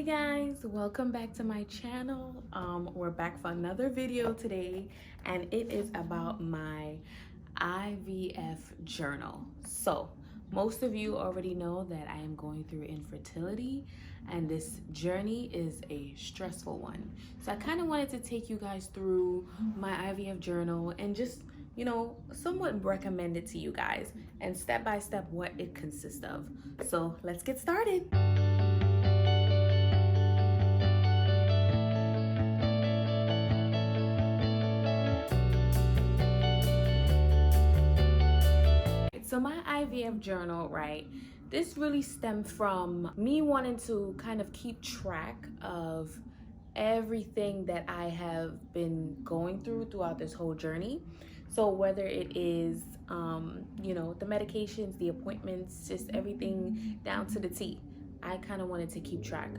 Hey guys, welcome back to my channel. We're back for another video today, and it is about my IVF journal. So most of you already know that I am going through infertility, and this journey is a stressful one. So I kind of wanted to take you guys through my IVF journal and just somewhat recommend it to you guys and step by step what it consists of. So let's get started. So my IVF journal, right, this really stemmed from me wanting to kind of keep track of everything that I have been going through throughout this whole journey. So whether it is, the medications, the appointments, just everything down to the T, I kind of wanted to keep track.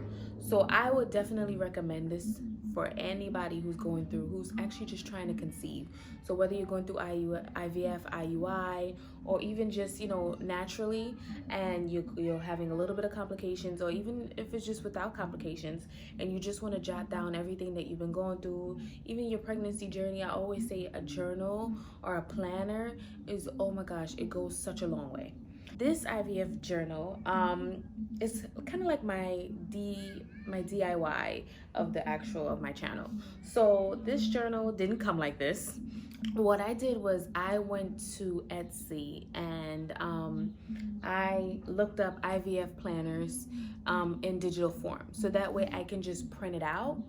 So I would definitely recommend this for anybody who's actually just trying to conceive. So whether you're going through IVF, IUI, or even just, naturally, and you're having a little bit of complications, or even if it's just without complications, and you just want to jot down everything that you've been going through, even your pregnancy journey, I always say a journal or a planner is, oh my gosh, it goes such a long way. This IVF journal is kind of like my DIY of my channel. So this journal didn't come like this. What I did was I went to Etsy and I looked up IVF planners in digital form, so that way I can just print it out,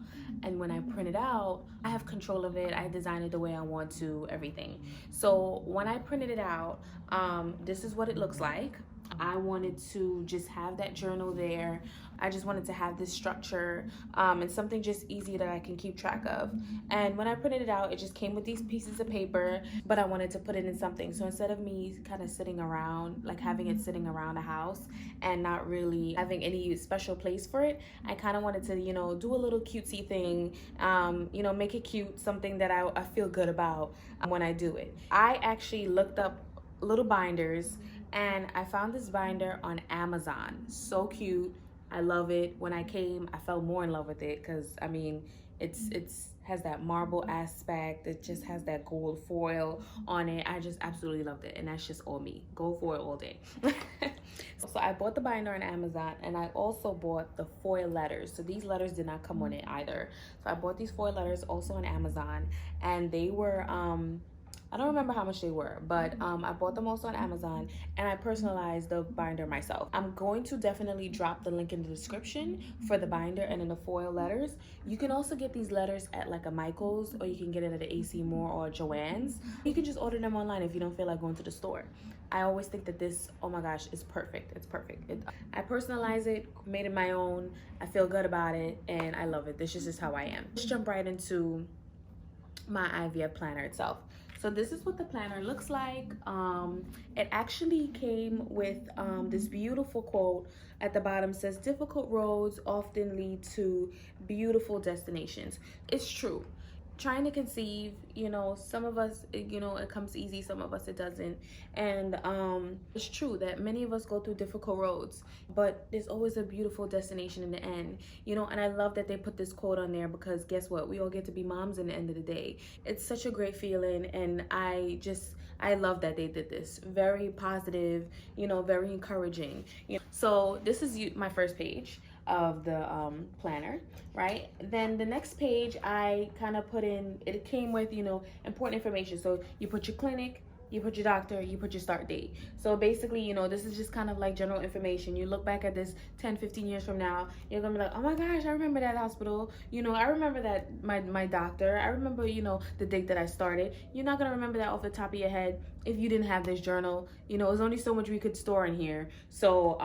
and when I print it out, I have control of it. I design it the way I want to, everything. So when I printed it out, this is what it looks like. I wanted to just have that journal there. I just wanted to have this structure and something just easy that I can keep track of. And when I printed it out, it just came with these pieces of paper, but I wanted to put it in something. So instead of me kind of sitting around, like having it sitting around the house and not really having any special place for it, I kind of wanted to, do a little cutesy thing, make it cute, something that I feel good about when I do it. I actually looked up little binders, and I found this binder on Amazon. So cute. I love it. When I came, I fell more in love with it because it's has that marble aspect. It just has that gold foil on it. I just absolutely loved it, and that's just all me. Gold foil all day. So I bought the binder on Amazon, and I also bought the foil letters. So these letters did not come on it either. So I bought these foil letters also on Amazon, and they were I don't remember how much they were, but I bought them also on Amazon, and I personalized the binder myself. I'm going to definitely drop the link in the description for the binder and in the foil letters. You can also get these letters at like a Michael's, or you can get it at an AC Moore or Joann's. You can just order them online if you don't feel like going to the store. I always think that this, oh my gosh, is perfect. It's perfect. I personalize it, made it my own. I feel good about it, and I love it. This is just how I am. Let's jump right into my IVF planner itself. So this is what the planner looks like. It actually came with this beautiful quote at the bottom. Says, difficult roads often lead to beautiful destinations. It's true. Trying to conceive, some of us, it comes easy, some of us it doesn't. And it's true that many of us go through difficult roads, but there's always a beautiful destination in the end, and I love that they put this quote on there, because guess what? We all get to be moms in the end of the day. It's such a great feeling, and I love that they did this. Very positive, very encouraging. So this is my first page of the planner, right? Then the next page, I kind of put in, it came with, important information. So you put your clinic, you put your doctor, you put your start date. So basically, this is just kind of like general information. You look back at this 10, 15 years from now, you're gonna be like, oh my gosh, I remember that hospital. I remember that my doctor. I remember, the date that I started. You're not gonna remember that off the top of your head if you didn't have this journal. There's only so much we could store in here. So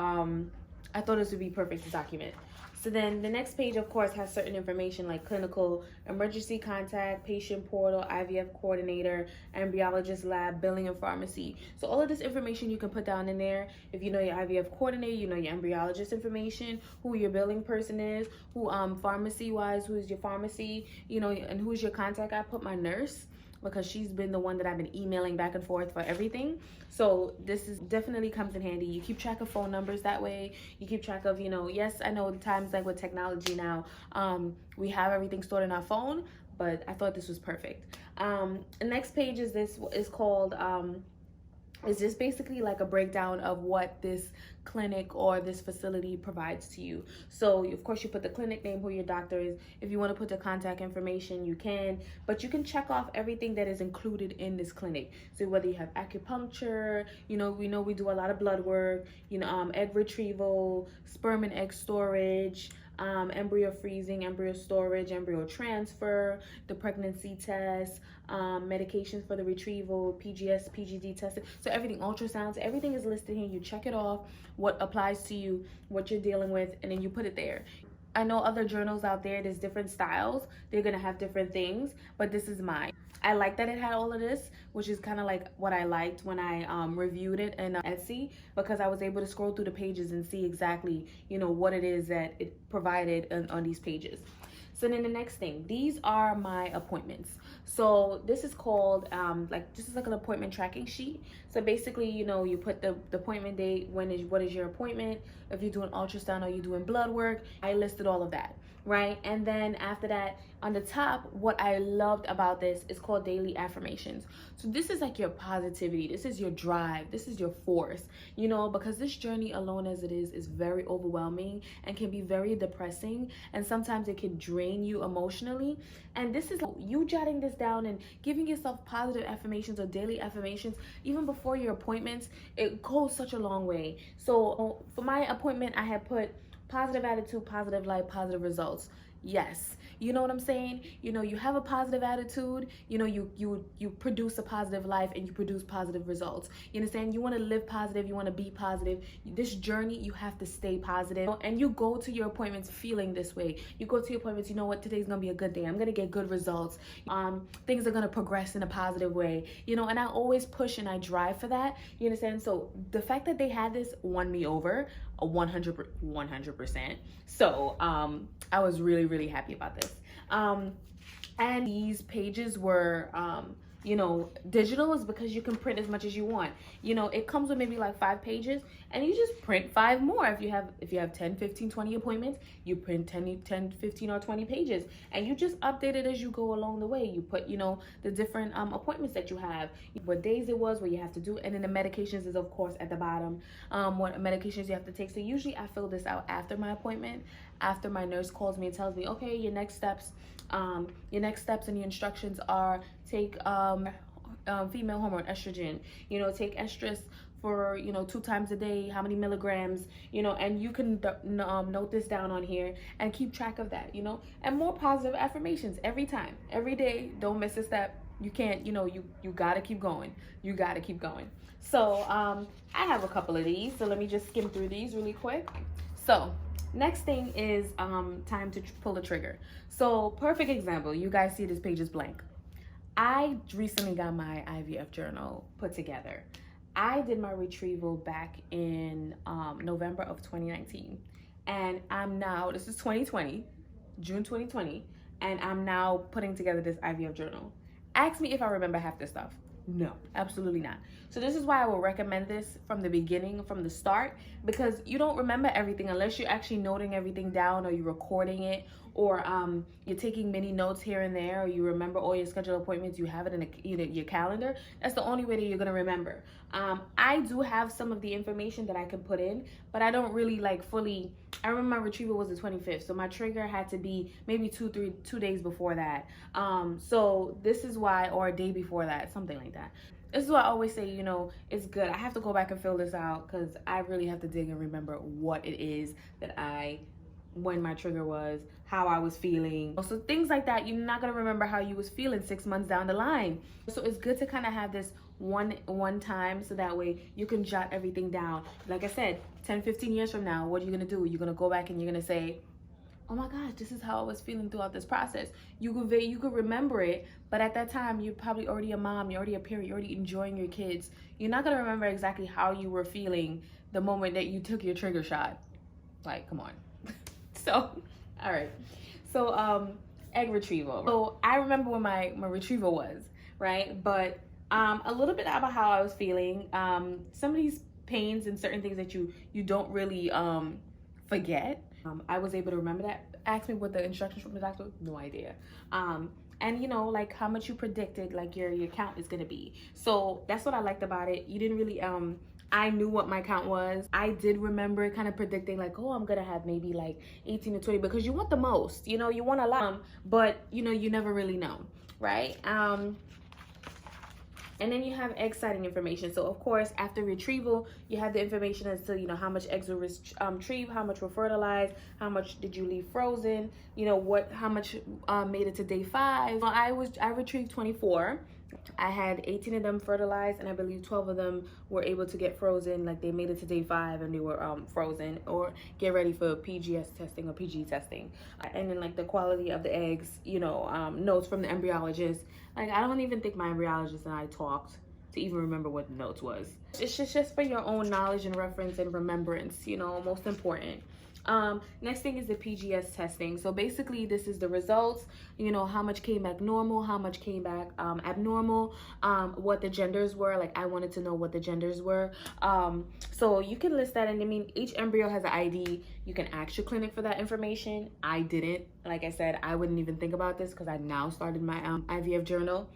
I thought this would be perfect to document. So then the next page, of course, has certain information like clinical, emergency contact, patient portal, IVF coordinator, embryologist lab, billing, and pharmacy. So all of this information you can put down in there. If you know your IVF coordinator, you know your embryologist information, who your billing person is, who pharmacy-wise, who is your pharmacy, and who's your contact. I put my nurse. because she's been the one that I've been emailing back and forth for everything. So this is definitely comes in handy. You keep track of phone numbers that way. You keep track of, yes, I know times like with technology now, we have everything stored in our phone, but I thought this was perfect. The next page is called it's just basically like a breakdown of what this clinic or this facility provides to you. So of course you put the clinic name, who your doctor is. If you want to put the contact information, you can, but you can check off everything that is included in this clinic. So whether you have acupuncture, we know we do a lot of blood work, egg retrieval, sperm and egg storage, embryo freezing, embryo storage, embryo transfer, the pregnancy test, medications for the retrieval, PGS, PGD testing. So everything, ultrasounds, everything is listed here. You check it off, what applies to you, what you're dealing with, and then you put it there. I know other journals out there, there's different styles. They're gonna have different things, but this is mine. I like that it had all of this, which is kind of like what I liked when I reviewed it in Etsy, because I was able to scroll through the pages and see exactly, what it is that it provided on these pages. So then the next thing, these are my appointments. So this is called, this is like an appointment tracking sheet. So basically, you put the appointment date, what is your appointment, if you're doing ultrasound or you're doing blood work. I listed all of that, right? And then after that, on the top, what I loved about this is called daily affirmations. So this is like your positivity, this is your drive, this is your force, because this journey alone as it is very overwhelming and can be very depressing, and sometimes it can drain you emotionally. And this is you jotting this down and giving yourself positive affirmations or daily affirmations even before your appointments. It goes such a long way. So for my appointment, I had put positive attitude, positive life, positive results. Yes, you know what I'm saying? You have a positive attitude, you produce a positive life and you produce positive results. You understand? You want to live positive, you want to be positive. This journey, you have to stay positive. And you go to your appointments feeling this way. You go to your appointments, you know what, today's gonna be a good day. I'm gonna get good results. Things are gonna progress in a positive way. And I always push and I drive for that. You understand? So the fact that they had this won me over 100%. So I was really, really happy about this. And these pages were digital, is because you can print as much as you want. It comes with maybe like 5 pages, and you just print 5 more. If you have 10, 15, 20 appointments, you print 10, 15 or 20 pages, and you just update it as you go along the way. You put the different appointments that you have, what days it was, what you have to do, and then the medications is of course at the bottom, what medications you have to take. So usually I fill this out after my appointment, after my nurse calls me and tells me, okay, your next steps and the instructions are take female hormone estrogen, take estrus for 2 times a day, how many milligrams, and you can note this down on here and keep track of that, and more positive affirmations every time, every day. Don't miss a step. You can't, you gotta keep going. You gotta keep going. So I have a couple of these, so let me just skim through these really quick. So next thing is time to pull the trigger. So perfect example, you guys see this page is blank. I recently got my IVF journal put together. I did my retrieval back in November of 2019, and I'm now, this is 2020, June 2020, and I'm now putting together this IVF journal. Ask me if I remember half this stuff. No, absolutely not. So this is why I will recommend this from the beginning, from the start, because you don't remember everything unless you're actually noting everything down, or you're recording it, or you're taking mini notes here and there, or you remember all your scheduled appointments, you have it in your calendar. That's the only way that you're gonna remember. I do have some of the information that I can put in, but I don't really fully. I remember my retrieval was the 25th, so my trigger had to be maybe 2 days before that. So this is why, or a day before that, something like that. This is why I always say, it's good. I have to go back and fill this out, because I really have to dig and remember what it is that when my trigger was, how I was feeling. So things like that, you're not gonna remember how you was feeling 6 months down the line. So it's good to kind of have this one time, so that way you can jot everything down. Like I said, 10, 15 years from now, what are you gonna do? You're gonna go back and you're gonna say, oh my gosh, this is how I was feeling throughout this process. You could remember it, but at that time, you're probably already a mom, you're already a parent, you're already enjoying your kids. You're not gonna remember exactly how you were feeling the moment that you took your trigger shot. Like, come on. So, all right. So, egg retrieval. So I remember when my retrieval was, right? But a little bit about how I was feeling. Some of these pains and certain things that you don't really forget. I was able to remember that. Ask me what the instructions from the doctor, no idea. And you know, like how much you predicted like your count is gonna be. So that's what I liked about it. You didn't really I knew what my count was. I did remember kind of predicting like, oh, I'm gonna have maybe like 18 to 20 because you want the most, you know, you want a lot, but you know, you never really know, right? And then you have egg sighting information. So of course, after retrieval, you have the information as to, you know, how much eggs were retrieved, how much were fertilized, how much did you leave frozen, you know, how much made it to day 5. Well, I retrieved 24. I had 18 of them fertilized, and I believe 12 of them were able to get frozen. Like they made it to day 5 and they were frozen or get ready for PGS testing or PG testing. And then like the quality of the eggs, you know, notes from the embryologist. Like I don't even think my embryologist and I talked to even remember what the notes was. It's just for your own knowledge and reference and remembrance, you know, most important. Next thing is the PGS testing. So basically this is the results, you know, how much came back normal, how much came back abnormal, what the genders were. Like I wanted to know what the genders were. So you can list that, and I mean each embryo has an ID. You can ask your clinic for that information. I didn't. Like I said, I wouldn't even think about this because I now started my IVF journal.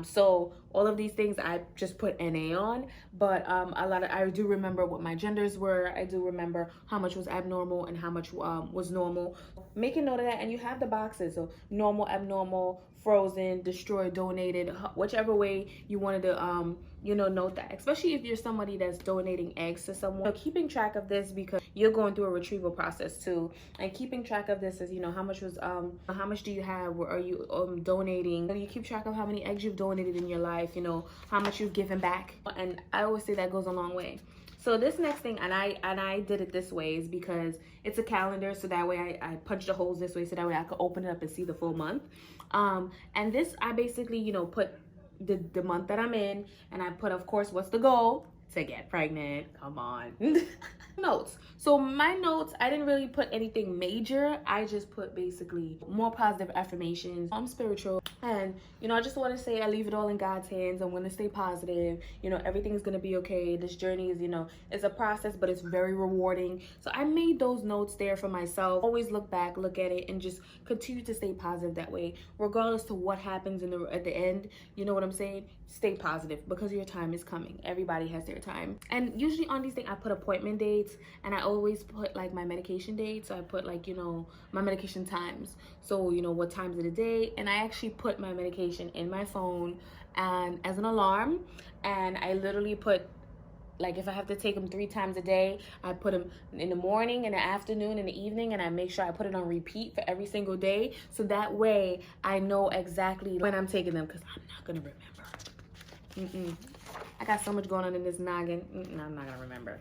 So all of these things I just put NA on, but I do remember what my genders were. I do remember how much was abnormal and how much was normal. Make a note of that, and you have the boxes, so normal, abnormal, frozen, destroyed, donated, whichever way you wanted to you know, note that, especially if you're somebody that's donating eggs to someone. So keeping track of this because you're going through a retrieval process too, and keeping track of this is, you know, how much do you have, or are you donating. So you keep track of how many eggs you've donated in your life, you know, how much you've given back, and I always say that goes a long way. So this next thing, and I did it this way, is because it's a calendar, so that way I punched the holes this way so that way I could open it up and see the full month. And this, I basically, you know, put the month that I'm in, and I put, of course, what's the goal? To get pregnant. Come on. Notes. So my notes, I didn't really put anything major. I just put basically more positive affirmations. I'm spiritual, and you know, I just want to say I leave it all in God's hands. I'm going to stay positive. You know, everything's going to be okay. This journey is, you know, it's a process, but it's very rewarding. So I made those notes there for myself. Always look back, look at it, and just continue to stay positive that way, regardless to what happens at the end. You know what I'm saying? Stay positive because your time is coming. Everybody has their time. And usually on these things, I put appointment dates, and I always put like my medication dates. So I put like, you know, my medication times. So, you know, what times of the day. And I actually put my medication in my phone and as an alarm. And I literally put, like, if I have to take them 3 times a day, I put them in the morning, in the afternoon, in the evening, and I make sure I put it on repeat for every single day. So that way I know exactly when I'm taking them, because I'm not going to remember. I got so much going on in this noggin. I'm not gonna remember.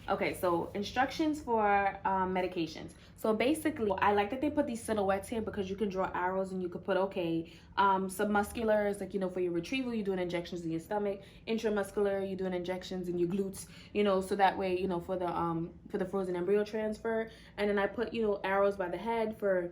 Okay, so instructions for medications. So basically, I like that they put these silhouettes here because you can draw arrows and you could put, okay, submuscular is like, you know, for your retrieval, you're doing injections in your stomach. Intramuscular, you're doing injections in your glutes, you know, so that way, you know, for the frozen embryo transfer. And then I put, you know, arrows by the head for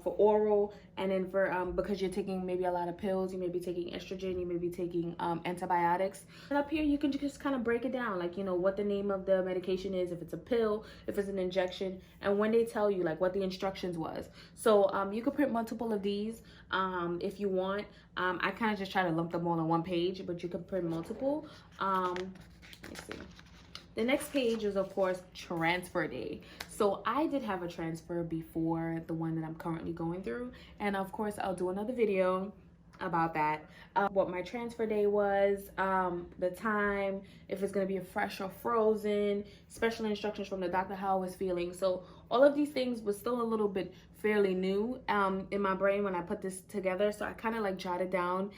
oral, and then for because you're taking maybe a lot of pills, you may be taking estrogen, you may be taking antibiotics. And up here you can just kind of break it down, like, you know, what the name of the medication is, if it's a pill, if it's an injection, and when they tell you like what the instructions was. So you could print multiple of these if you want. I kind of just try to lump them all on one page, but you could print multiple. Let's see. The next page is, of course, transfer day. So I did have a transfer before the one that I'm currently going through. And of course, I'll do another video about that. What my transfer day was, the time, if it's going to be a fresh or frozen, special instructions from the doctor, how I was feeling. So all of these things was still a little bit fairly new in my brain when I put this together. So I kind of like jotted down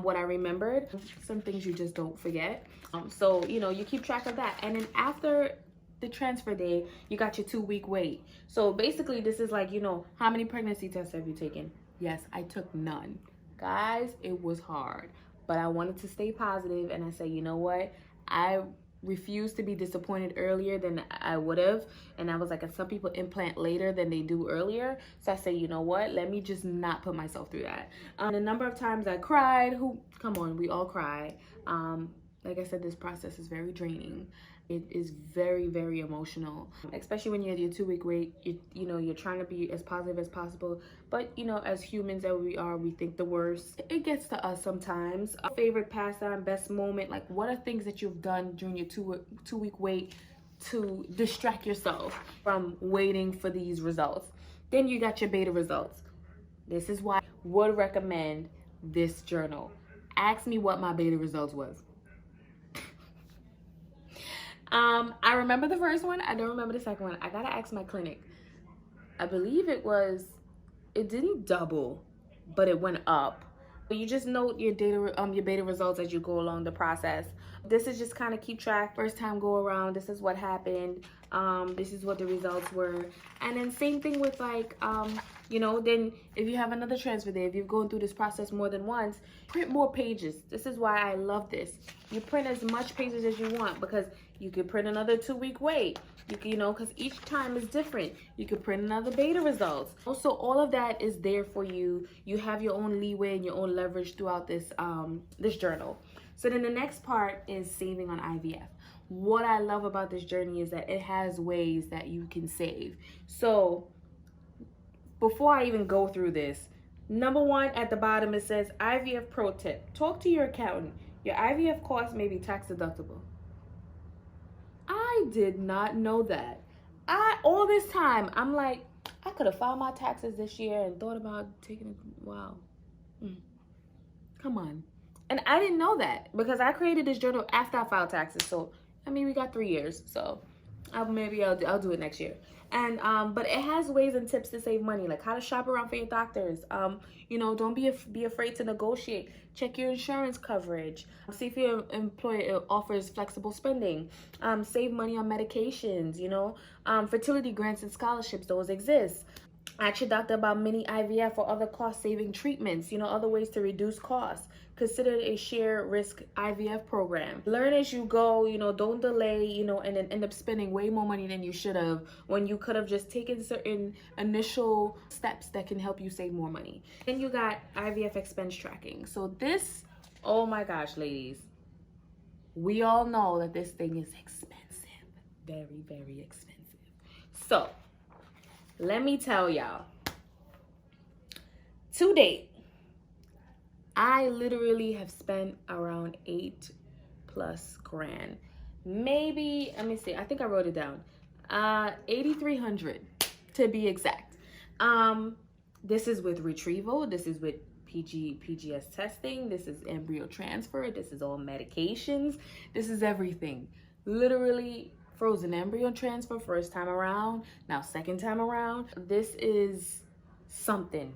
what I remembered. Some things you just don't forget. So, you know, you keep track of that. And then after the transfer day, you got your 2-week wait. So basically this is like, you know, how many pregnancy tests have you taken? Yes, I took none. Guys, it was hard, but I wanted to stay positive, and I said, you know what? I refused to be disappointed earlier than I would have. And I was like, some people implant later than they do earlier. So I say, you know what? Let me just not put myself through that. The number of times I cried, come on, we all cry. Like I said, this process is very draining. It is very, very emotional, especially when you're at your 2-week wait. You're trying to be as positive as possible, but as humans that we are, we think the worst. It gets to us sometimes. Favorite pastime, best moment, like what are things that you've done during your two-week wait to distract yourself from waiting for these results? Then you got your beta results. This is why I would recommend this journal. Ask me what my beta results was. I remember the first one. I don't remember the second one. I gotta ask my clinic. I believe it didn't double, but it went up. You just note your beta results as you go along the process. This is just kind of keep track. First time go around, this is what happened. This is what the results were. And then same thing with like, then if you have another transfer there, if you've gone through this process more than once, print more pages. This is why I love this. You print as much pages as you want, because you could print another 2-week wait. Because each time is different. You could print another beta results. Also, all of that is there for you. You have your own leeway and your own leverage throughout this this journal. So then the next part is saving on IVF. What I love about this journey is that it has ways that you can save. So before I even go through this, number one at the bottom, it says IVF Pro tip. Talk to your accountant. Your IVF cost may be tax deductible. I did not know that. All this time, I'm like, I could have filed my taxes this year and thought about taking a, wow. Come on. And I didn't know that because I created this journal after I filed taxes. So, I mean, we got 3 years. So, maybe I'll do it next year. And but it has ways and tips to save money, like how to shop around for your doctors. Don't be afraid to negotiate. Check your insurance coverage. See if your employer offers flexible spending. Save money on medications. Fertility grants and scholarships, those exist. Ask your doctor about mini IVF or other cost-saving treatments, other ways to reduce costs. Consider a share risk IVF program. Learn as you go, don't delay, and then end up spending way more money than you should have when you could have just taken certain initial steps that can help you save more money. Then you got IVF expense tracking. So this, oh my gosh, ladies, we all know that this thing is expensive, very, very expensive. So let me tell y'all, to date, I literally have spent around $8+ grand. Maybe, let me see, I think I wrote it down. 8,300 to be exact. This is with retrieval. This is with PGS testing. This is embryo transfer. This is all medications. This is everything. Literally frozen embryo transfer first time around. Now second time around. This is something.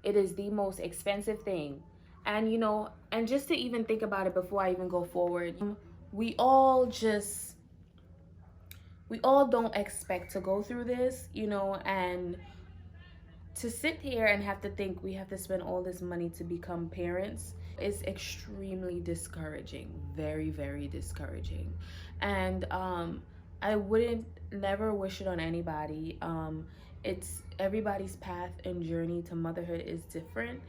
It is the most expensive thing. And and just to even think about it before I even go forward, we all don't expect to go through this, and to sit here and have to think we have to spend all this money to become parents is extremely discouraging, very, very discouraging. And I wouldn't never wish it on anybody. It's everybody's path and journey to motherhood is different.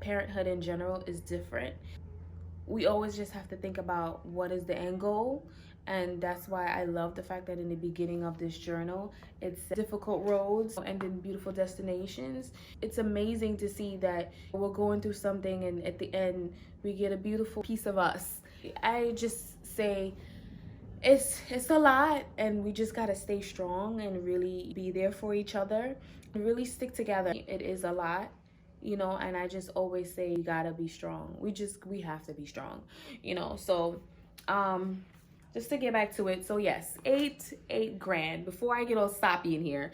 Parenthood in general is different. We always just have to think about what is the end goal. And that's why I love the fact that in the beginning of this journal, it's difficult roads and then beautiful destinations. It's amazing to see that we're going through something and at the end, we get a beautiful piece of us. I just say, it's a lot, and we just gotta stay strong and really be there for each other and really stick together. It is a lot, and I just always say you gotta be strong. We have to be strong, so just to get back to it. So yes, eight grand. Before I get all soppy in here,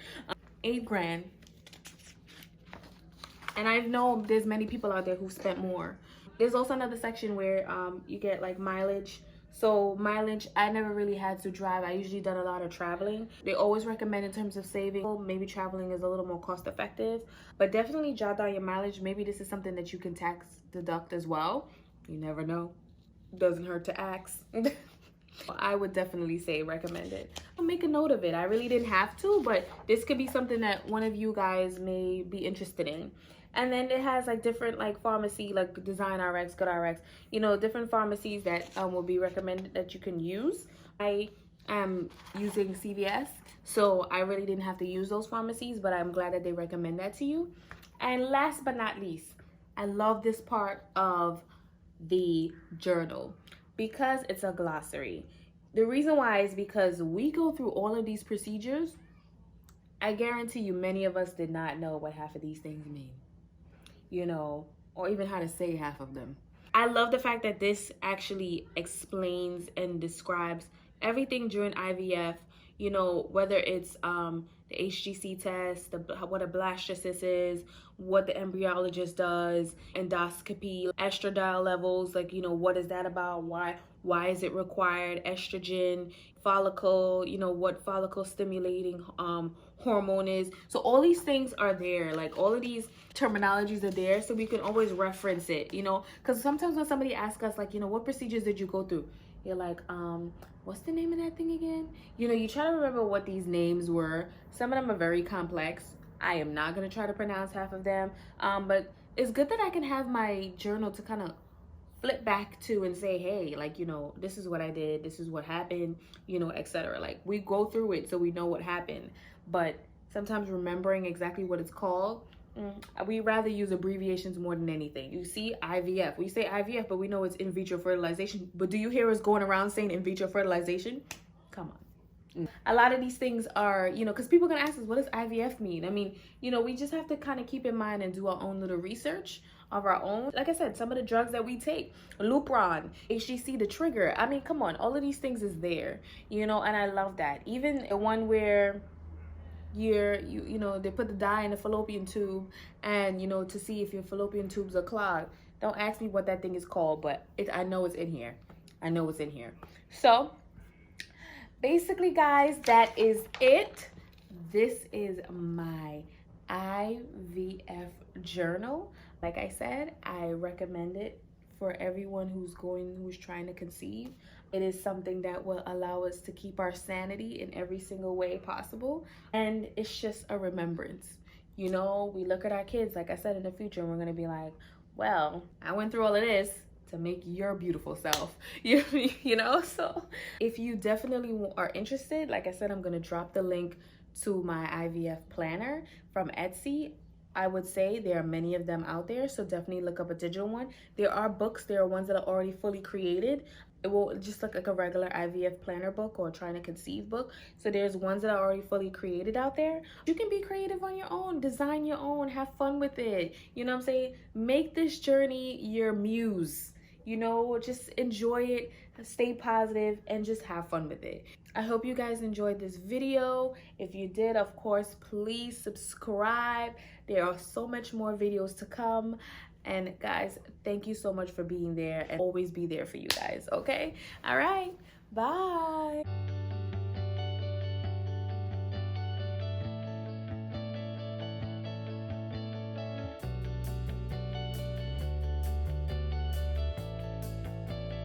8 grand. And I know there's many people out there who spent more. There's also another section where you get like mileage. So mileage, I never really had to drive. I usually done a lot of traveling. They always recommend in terms of saving, maybe traveling is a little more cost effective, but definitely jot down your mileage. Maybe this is something that you can tax deduct as well. You never know. Doesn't hurt to ask. I would definitely say recommend it. I'll make a note of it. I really didn't have to, but this could be something that one of you guys may be interested in. And then it has like different like pharmacy, like Design RX, Good RX, you know, different pharmacies that will be recommended that you can use. I am using CVS, so I really didn't have to use those pharmacies, but I'm glad that they recommend that to you. And last but not least, I love this part of the journal because it's a glossary. The reason why is because we go through all of these procedures. I guarantee you many of us did not know what half of these things mean, you know, or even how to say half of them. I love the fact that this actually explains and describes everything during IVF, you know, whether it's the HGC test, what a blastocyst is, what the embryologist does, endoscopy, estradiol levels, like, you know, what is that about? Why is it required? Estrogen, follicle, you know, what follicle stimulating hormone is. So all these things are there, like all of these terminologies are there, so we can always reference it, you know, because sometimes when somebody asks us, like, you know, what procedures did you go through? You're like, what's the name of that thing again? You know, you try to remember what these names were. Some of them are very complex. I am not going to try to pronounce half of them, but it's good that I can have my journal to kind of flip back to and say, hey, like, you know, this is what I did, this is what happened, you know, etc. Like, we go through it so we know what happened, but sometimes remembering exactly what it's called, we rather use abbreviations more than anything. You see, IVF, we say IVF, but we know it's in vitro fertilization. But do you hear us going around saying in vitro fertilization? Come on. A lot of these things are, you know, because people are going to ask us, what does IVF mean? I mean, you know, we just have to kind of keep in mind and do our own little research of our own. Like I said, some of the drugs that we take, Lupron, HGC, the trigger. I mean, come on, all of these things is there, you know, and I love that. Even the one where you know, they put the dye in the fallopian tube and, you know, to see if your fallopian tubes are clogged. Don't ask me what that thing is called, but I know it's in here. I know it's in here. So basically, guys, that is it. This is my IVF journal. Like I said, I recommend it for everyone who's trying to conceive. It is something that will allow us to keep our sanity in every single way possible. And it's just a remembrance. You know, we look at our kids, like I said, in the future, and we're going to be like, well, I went through all of this to make your beautiful self, you know? So if you definitely are interested, like I said, I'm going to drop the link to my IVF planner from Etsy. I would say there are many of them out there, so definitely look up a digital one. There are books, there are ones that are already fully created. It will just look like a regular IVF planner book or trying to conceive book. So there's ones that are already fully created out there. You can be creative on your own, design your own, have fun with it. You know what I'm saying? Make this journey your muse. You know, just enjoy it, stay positive, and just have fun with it. I hope you guys enjoyed this video. If you did, of course, please subscribe. There are so much more videos to come. And guys, thank you so much for being there and always be there for you guys, okay? All right, bye.